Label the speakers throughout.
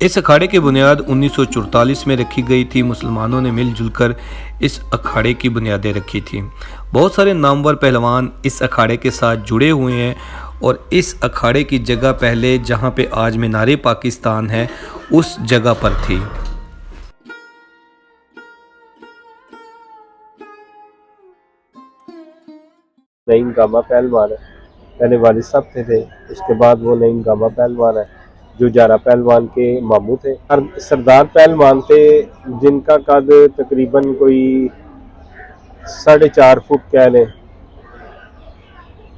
Speaker 1: इस अखाड़े की बुनियाद 1944 में रखी गई थी। मुसलमानों ने मिलजुल कर इस अखाड़े की बुनियादें रखी थी। बहुत सारे नामवर पहलवान इस अखाड़े के साथ जुड़े हुए हैं और इस अखाड़े की जगह पहले जहां पे आज मीनार पाकिस्तान है उस जगह पर थी।
Speaker 2: नईम गामा पहलवान है, पहले वालिद साहब थे। उसके बाद वो नईम गामा पहलवान है जो जारा पहलवान के मामू थे। और सरदार पहलवान थे जिनका कद तकरीबन कोई 4.5 फुट कह लें,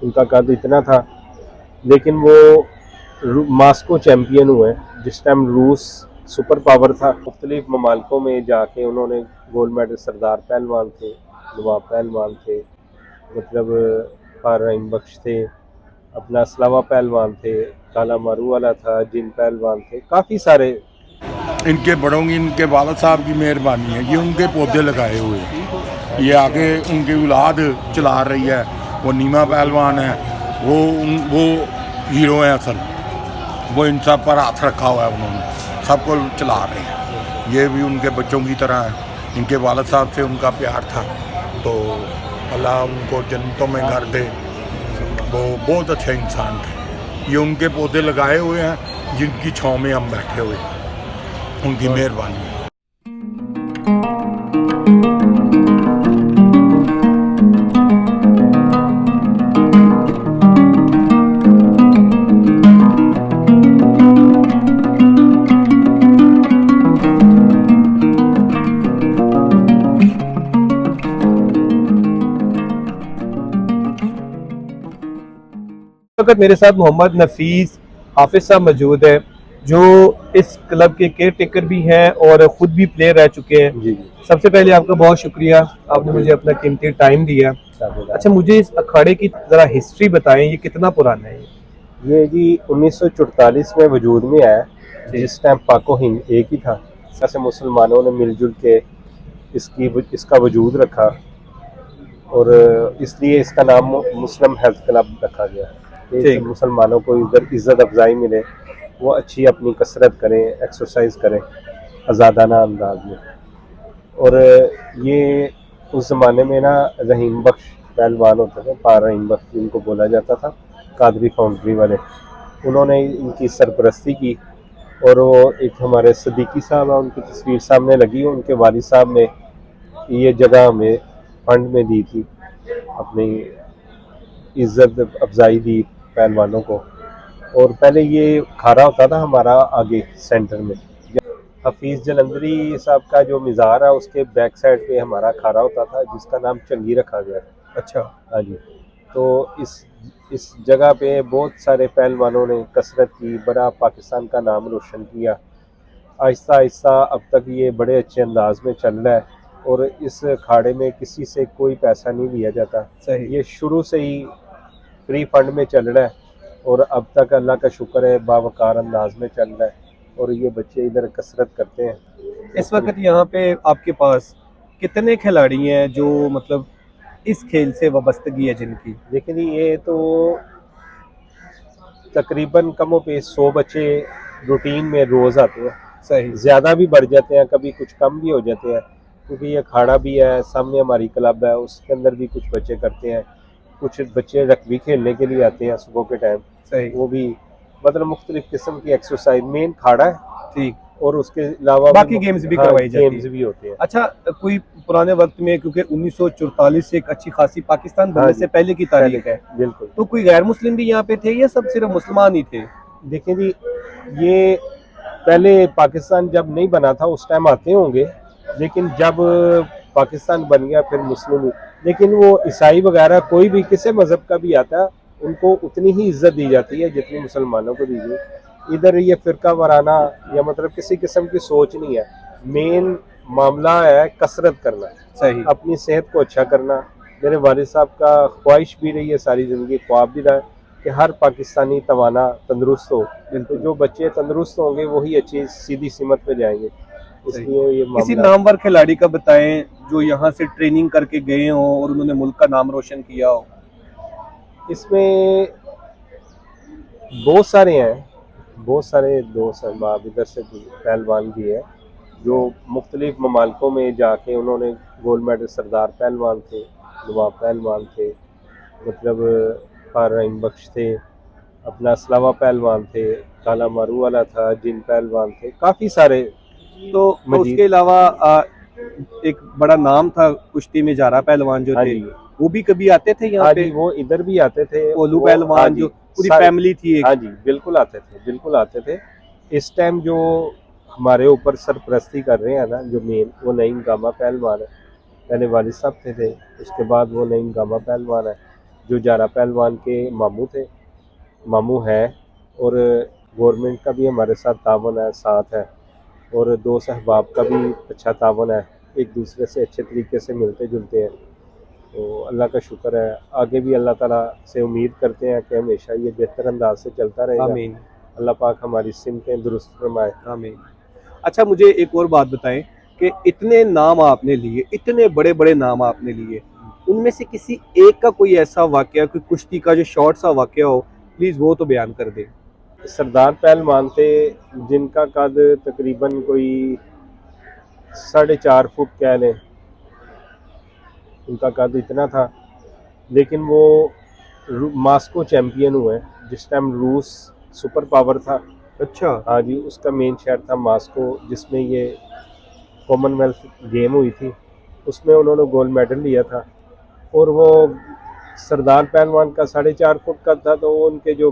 Speaker 2: उनका कद इतना था। लेकिन वो मास्को चैम्पियन हुए जिस टाइम रूस सुपर पावर था। मुख्तलिफ ममालकों में जाके उन्होंने गोल्ड मेडल, सरदार पहलवान थे, नवाब पहलवान थे, मतलब रहीम बख्श थे, अपना असलावा पहलवान थे, काला मारू वाला था, जिन पहलवान थे, काफ़ी सारे।
Speaker 3: इनके बड़ों की, इनके वालिद साहब की मेहरबानी है, ये उनके पौधे लगाए हुए हैं। ये आगे उनकी औलाद चला रही है। वो नीमा पहलवान है, वो हीरो है असल। वो इन सब पर हाथ रखा हुआ है, उन्होंने सबको चला रहे हैं। ये भी उनके बच्चों की तरह है। इनके वालिद साहब से उनका प्यार था, तो अल्लाह उनको जन्नतों में घर दे। वो बहुत अच्छे इंसान थे। ये उनके पौधे लगाए हुए हैं जिनकी छाँव में हम बैठे हुए हैं। उनकी मेहरबानी है।
Speaker 2: वक्त मेरे साथ मोहम्मद नफीस हाफिज साहब मौजूद है जो इस क्लब के केयर टेकर भी हैं और खुद भी प्लेयर रह चुके हैं। जी। सबसे पहले आपका बहुत शुक्रिया, आपने मुझे अपना कीमती टाइम दिया। अच्छा, मुझे इस अखाड़े की जरा हिस्ट्री बताएं, ये कितना पुराना है? ये जी 1944 में वजूद में आया, जिस टाइम पाको हिंद एक ही था। ऐसे मुसलमानों ने मिलजुल के इसका वजूद रखा और इसलिए इसका नाम मुस्लिम हेल्थ क्लब रखा गया है। मुसलमानों को इधर इज्जत अफजाई मिले, वो अच्छी अपनी कसरत करें, एक्सरसाइज करें आज़ादाना अंदाज में। और ये उस ज़माने में ना रहीम बख्श पहलवान होते थे, रहीम बख्श जिनको बोला जाता था, कादरी फाउंड्री वाले, उन्होंने इनकी सरपरस्ती की। और वो एक हमारे सदीकी साहब है, उनकी तस्वीर सामने लगी, उनके वालिद साहब ने ये जगह हमें फंड में दी थी, अपनी इज्जत अफजाई दी पहलवानों को। और पहले ये खारा होता था हमारा आगे सेंटर में। हफीज़ जलंधरी साहब का जो मज़ार है उसके बैक साइड पे हमारा खारा होता था, जिसका नाम चंगी रखा गया। अच्छा। हाँ जी। तो इस जगह पे बहुत सारे पहलवानों ने कसरत की, बड़ा पाकिस्तान का नाम रोशन किया। आहिस्ता आहिस्ता अब तक ये बड़े अच्छे अंदाज में चल रहा है और इस अखाड़े में किसी से कोई पैसा नहीं लिया जाता। सही। ये शुरू से ही फ्री फंड में चल रहा है और अब तक अल्लाह का शुक्र है बावकार अंदाज में चल रहा है और ये बच्चे इधर कसरत करते हैं। इस वक्त यहाँ पे आपके पास कितने खिलाड़ी हैं जो मतलब इस खेल से वाबस्तगी है जिनकी? देखिए ये तो तकरीबन कमो पे 100 बच्चे रूटीन में रोज आते हैं। सही। ज़्यादा भी बढ़ जाते हैं, कभी कुछ कम भी हो जाते हैं, क्योंकि ये अखाड़ा भी है, सामने हमारी क्लब है, उसके अंदर भी कुछ बच्चे करते हैं। कुछ बच्चे रग्बी खेलने के लिए आते हैं सुबह के टाइम। सही। वो भी मतलब मुख्तलिफ किस्म की एक्सरसाइज, मेन खाड़ा है ठीक, और उसके अलावा बाकी गेम्स भी करवाई जाती हैं, गेम्स भी होते हैं। अच्छा, कोई पुराने वक्त में, क्योंकि 1944 से एक अच्छी खासी पाकिस्तान बनने से पहले की तारीख है, बिल्कुल, तो कोई गैर मुस्लिम भी यहाँ पे थे या सब सिर्फ मुसलमान ही थे? देखिए जी, ये पहले पाकिस्तान जब नहीं बना था उस टाइम आते होंगे, लेकिन जब पाकिस्तान बन गया फिर मुस्लिम, लेकिन वो ईसाई वगैरह कोई भी किसी मज़हब का भी आता है उनको उतनी ही इज्जत दी जाती है जितनी मुसलमानों को दी जाती। इधर ये फ़िरका वाराना या मतलब किसी किस्म की सोच नहीं है। मेन मामला है कसरत करना, सही, अपनी सेहत को अच्छा करना। मेरे वालिद साहब का ख्वाहिश भी रही है सारी ज़िंदगी, ख्वाब भी रहा है कि हर पाकिस्तानी तवाना तंदुरुस्त हो। तो जो बच्चे तंदुरुस्त होंगे वही अच्छी सीधी सिमत पे जाएंगे। इसलिए ये किसी नामवर खिलाड़ी का बताएं जो यहाँ से ट्रेनिंग करके गए हों और उन्होंने मुल्क का नाम रोशन किया हो। इसमें बहुत सारे हैं, बहुत सारे दोस्त अहबाब इधर से पहलवान भी है जो मुख्तलिफ ममालिकों में जाके उन्होंने गोल्ड मेडल, सरदार पहलवान थे, नवाब पहलवान थे, मतलब रहीम बख्श थे, अपना असलावा पहलवान थे, काला मारू वाला था, जिन पहलवान थे, काफ़ी सारे। तो उसके अलावा एक बड़ा नाम था कुश्ती में जारा पहलवान जो थे, वो भी कभी आते थे यहाँ पे? वो इधर भी आते थे। ओलू पहलवान जो पूरी फैमिली थी एक। हाँ जी, बिल्कुल आते थे, बिल्कुल आते थे। इस टाइम जो हमारे ऊपर सरपरस्ती कर रहे हैं ना, जो मेन, वो नईम गामा पहलवान है। पहले वालिद साहब थे, उसके बाद वो नईम गामा पहलवान है, जो जारा पहलवान के मामू थे, मामू है। और गवर्नमेंट का भी हमारे साथ तावन है, साथ है, और दोस्त अहबाब का भी अच्छा तावन है, एक दूसरे से अच्छे तरीके से मिलते जुलते हैं। तो अल्लाह का शुक्र है, आगे भी अल्लाह ताला से उम्मीद करते हैं कि हमेशा ये बेहतर अंदाज से चलता रहेगा। आमीन। अल्लाह पाक हमारी सिमतें दुरुस्त फरमाए। आमीन। अच्छा, मुझे एक और बात बताएं कि इतने नाम आपने लिए, इतने बड़े बड़े नाम आपने लिए, उनमें से किसी एक का कोई ऐसा वाकया, कोई कुश्ती का जो शॉर्ट सा वाकया हो, प्लीज़ वो तो बयान कर दें। सरदार पहलवान थे जिनका कद तकरीबन कोई 4.5 फुट कह लें, उनका कद इतना था। लेकिन वो मास्को चैम्पियन हुए जिस टाइम रूस सुपर पावर था। अच्छा। हाँ जी, उसका मेन शहर था मास्को, जिसमें ये कॉमनवेल्थ गेम हुई थी, उसमें उन्होंने गोल्ड मेडल लिया था। और वो सरदार पहलवान का 4.5 फुट का था, तो उनके जो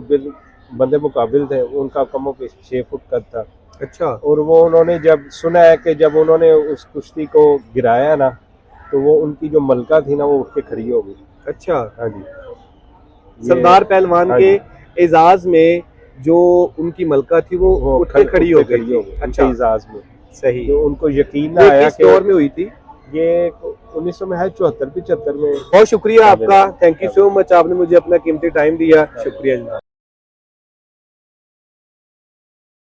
Speaker 2: बंदे मुकाबिल थे उनका कमो के 6 फुट का था। अच्छा। और वो उन्होंने जब सुना है कि जब उन्होंने उस कुश्ती को गिराया ना, तो वो उनकी जो मलका थी ना, वो उठ के खड़ी हो गई। अच्छा। हाँ जी, सरदार पहलवान के एजाज में जो उनकी मलका थी वो उठ के खड़ी हो गई। अच्छा, एजाज में। सही। तो उनको यकीन ना आया कि दौर में हुई थी ये 1900 में है, 74-75 में। बहुत शुक्रिया आपका, थैंक यू सो मच, आपने मुझे अपना कीमती टाइम दिया। शुक्रिया जनाब।